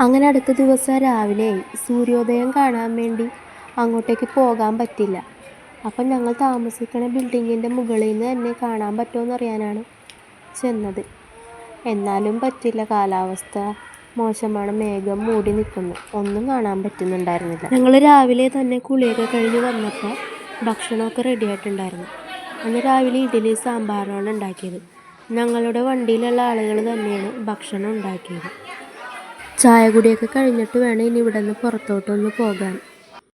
അങ്ങനെ അടുത്ത ദിവസം രാവിലെ സൂര്യോദയം കാണാൻ വേണ്ടി അങ്ങോട്ടേക്ക് പോകാൻ പറ്റില്ല. അപ്പം ഞങ്ങൾ താമസിക്കുന്ന ബിൽഡിങ്ങിൻ്റെ മുകളിൽ നിന്ന് തന്നെ കാണാൻ പറ്റുമോ അറിയാനാണ് ചെന്നത്. എന്നാലും പറ്റില്ല, കാലാവസ്ഥ മോശമാണ്, മേഘം മൂടി നിൽക്കുന്നു, ഒന്നും കാണാൻ പറ്റുന്നുണ്ടായിരുന്നില്ല. ഞങ്ങൾ രാവിലെ തന്നെ കുളിയൊക്കെ കഴിഞ്ഞ് വന്നപ്പോൾ ഭക്ഷണമൊക്കെ റെഡി ആയിട്ടുണ്ടായിരുന്നു. അന്ന് രാവിലെ ഇഡ്ഡലി സാമ്പാറാണ് ഉണ്ടാക്കിയത്. ഞങ്ങളുടെ വണ്ടിയിലുള്ള ആളുകൾ തന്നെയാണ് ഭക്ഷണം ഉണ്ടാക്കിയത്. ചായ കുടിയൊക്കെ കഴിഞ്ഞിട്ട് വേണം ഇനി ഇവിടെ നിന്ന് പുറത്തോട്ടൊന്ന് പോകാൻ.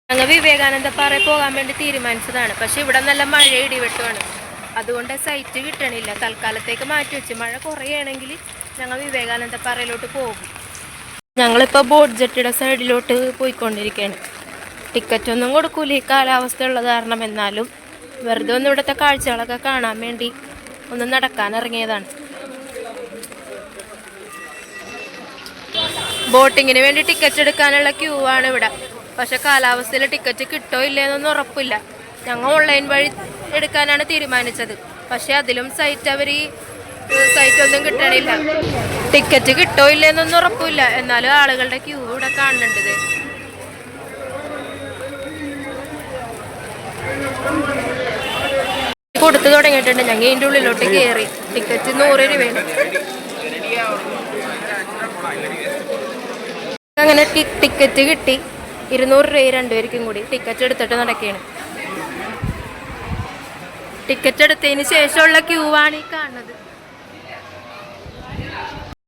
ഞങ്ങൾ വിവേകാനന്ദപ്പാറയിൽ പോകാൻ വേണ്ടി തീരുമാനിച്ചതാണ്. പക്ഷെ ഇവിടെ നല്ല മഴ ഇടിവെട്ടുമാണ്, അതുകൊണ്ട് സൈറ്റ് കിട്ടണില്ല. തൽക്കാലത്തേക്ക് മാറ്റി വെച്ച്, മഴ കുറയുകയാണെങ്കിൽ ഞങ്ങൾ വിവേകാനന്ദപ്പാറയിലോട്ട് പോകും. ഞങ്ങളിപ്പോൾ ബോട്ട് ജെട്ടിയുടെ സൈഡിലോട്ട് പോയിക്കൊണ്ടിരിക്കുകയാണ്. ടിക്കറ്റൊന്നും കൊടുക്കൂല ഈ കാലാവസ്ഥ ഉള്ളത് കാരണം. എന്നാലും വെറുതെ ഒന്ന് ഇവിടുത്തെ കാഴ്ചകളൊക്കെ കാണാൻ വേണ്ടി ഒന്ന് നടക്കാൻ ഇറങ്ങിയതാണ്. ബോട്ടിങ്ങിന് വേണ്ടി ടിക്കറ്റ് എടുക്കാനുള്ള ക്യൂ ആണ് ഇവിടെ. പക്ഷെ കാലാവസ്ഥയിൽ ടിക്കറ്റ് കിട്ടോ ഇല്ലേന്നൊന്നും ഉറപ്പില്ല. ഞങ്ങൾ ഓൺലൈൻ വഴി എടുക്കാനാണ് തീരുമാനിച്ചത്. പക്ഷെ അതിലും സൈറ്റൊന്നും കിട്ടണില്ല. ടിക്കറ്റ് കിട്ടോ ഇല്ലേന്നൊന്നും ഉറപ്പില്ല. എന്നാലും ആളുകളുടെ ക്യൂ ഇവിടെ കാണുന്നുണ്ട്. കൊടുത്തു തുടങ്ങിയിട്ടുണ്ട്. ഞങ്ങൾ ഇതിൻ്റെ ഉള്ളിലോട്ട് കയറി. ടിക്കറ്റ് 100 രൂപയാണ്. അങ്ങനെ ടിക്കറ്റ് കിട്ടി. 200 രൂപ രണ്ടുപേർക്കും കൂടി. ടിക്കറ്റ് എടുത്തിട്ട് നടക്കുകയാണ്. ടിക്കറ്റ് എടുത്തതിന് ശേഷമുള്ള ക്യൂ ആണ് ഈ കാണുന്നത്.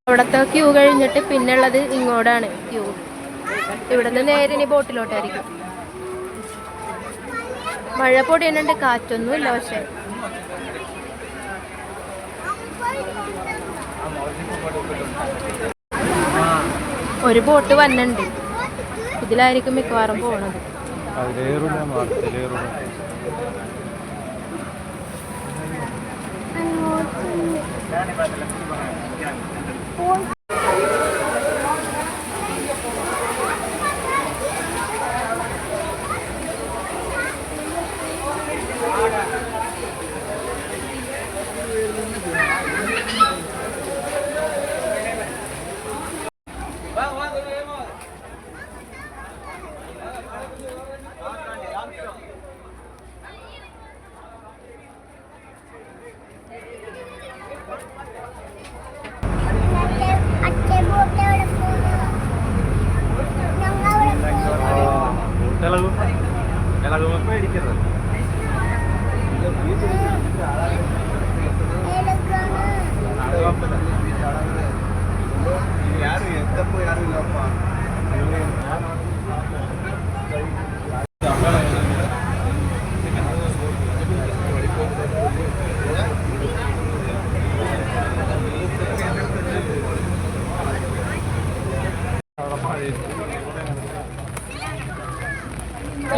അവിടുത്തെ ക്യൂ കഴിഞ്ഞിട്ട് പിന്നുള്ളത് ഇങ്ങോട്ടാണ് ക്യൂ. ഇവിടുന്ന് നേരെ ഇനി ബോട്ടിലോട്ടായിരിക്കും. മഴ പൊടിയുന്നുണ്ട്, കാറ്റൊന്നുമില്ല. പക്ഷെ ഒരു ബോട്ട് വന്നുണ്ട്. ഇതിലായിരിക്കും മിക്കവാറും പോണത്.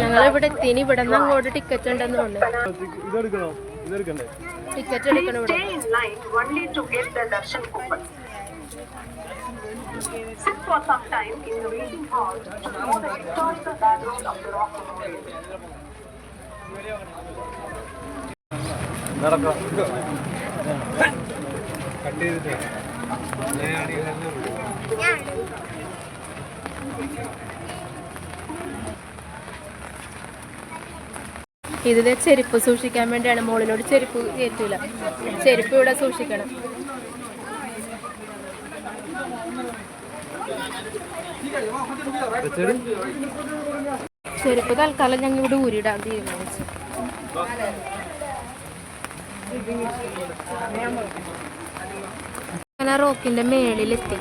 ഞങ്ങളിവിടെ എത്തിന്. ഇവിടെ നിന്ന് അങ്ങോട്ട് ടിക്കറ്റ് ഉണ്ടെന്ന് തോന്നുന്നു. ടിക്കറ്റ് എടുക്കണം ഇവിടെ. ഇതിലെ ചെരുപ്പ് സൂക്ഷിക്കാൻ വേണ്ടിയാണ്. മുകളിലോട്ട് ചെരുപ്പ് കയറ്റില്ല. ചെരുപ്പ് ഇവിടെ സൂക്ഷിക്കണം. ചെരുപ്പ് തൽക്കാലം ഞങ്ങൾ ഇവിടെ ഊരിടാൻ തീരുമാനിച്ചു. അങ്ങനെ റോക്കിന്റെ മേളിലെത്തി.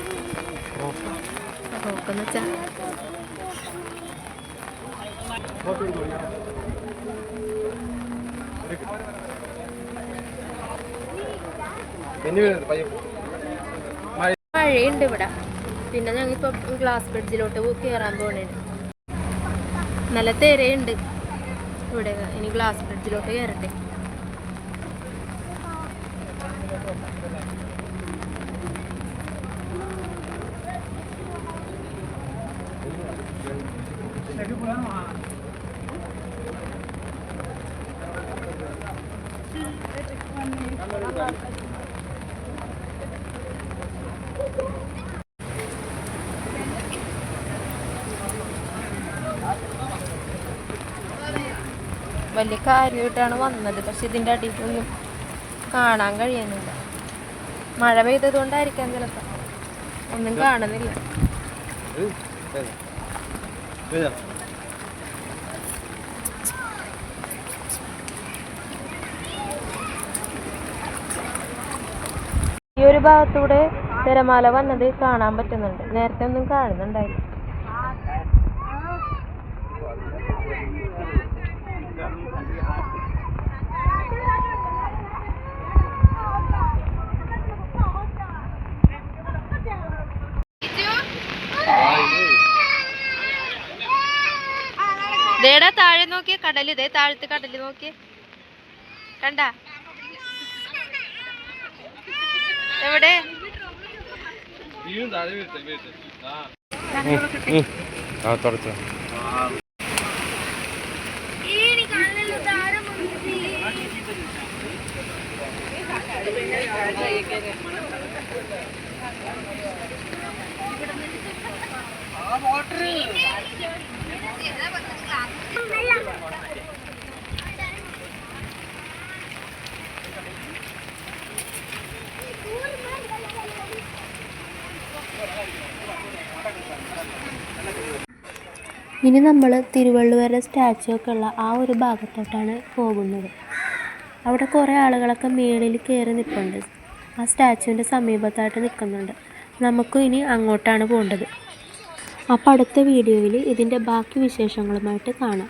റോക്കെന്ന് വെച്ചാ മഴയുണ്ട് ഇവിടെ. പിന്നെ ഞങ്ങളിപ്പോൾ ഗ്ലാസ് ബ്രിഡ്ജിലോട്ട് കയറാൻ പോകണുണ്ട്. നല്ല തിരയുണ്ട് ഇവിടെ. ഇനി ഗ്ലാസ് ബ്രിഡ്ജിലോട്ട് കയറട്ടെ. വലിയ കാര്യമായിട്ടാണ് വന്നത്. പക്ഷെ ഇതിൻ്റെ അടിയിലൊന്നും കാണാൻ കഴിയുന്നില്ല. മഴ പെയ്തത് കൊണ്ടായിരിക്കാം ചിലപ്പോൾ, ഒന്നും കാണുന്നില്ല. ഈ ഒരു ഭാഗത്തൂടെ തിരമാല വന്നത് കാണാൻ പറ്റുന്നുണ്ട്. നേരത്തെ ഒന്നും കാണുന്നുണ്ടായില്ല. ദേടാ താഴെ നോക്കിയേ, കടല്. ഇതേ താഴത്ത് കടല് നോക്കിയേ, കണ്ട? എവിടെ? ഇനി നമ്മൾ തിരുവള്ളുവരുടെ സ്റ്റാച്ചു ഒക്കെ ഉള്ള ആ ഒരു ഭാഗത്തോട്ടാണ് പോകുന്നത്. അവിടെ കുറേ ആളുകളൊക്കെ മേളിൽ കയറി നിൽപ്പുണ്ട്. ആ സ്റ്റാച്ചുവിൻ്റെ സമീപത്തായിട്ട് നിൽക്കുന്നുണ്ട്. നമുക്കും ഇനി അങ്ങോട്ടാണ് പോകേണ്ടത്. അപ്പോൾ അടുത്ത വീഡിയോയിൽ ഇതിൻ്റെ ബാക്കി വിശേഷങ്ങളുമായിട്ട് കാണാം.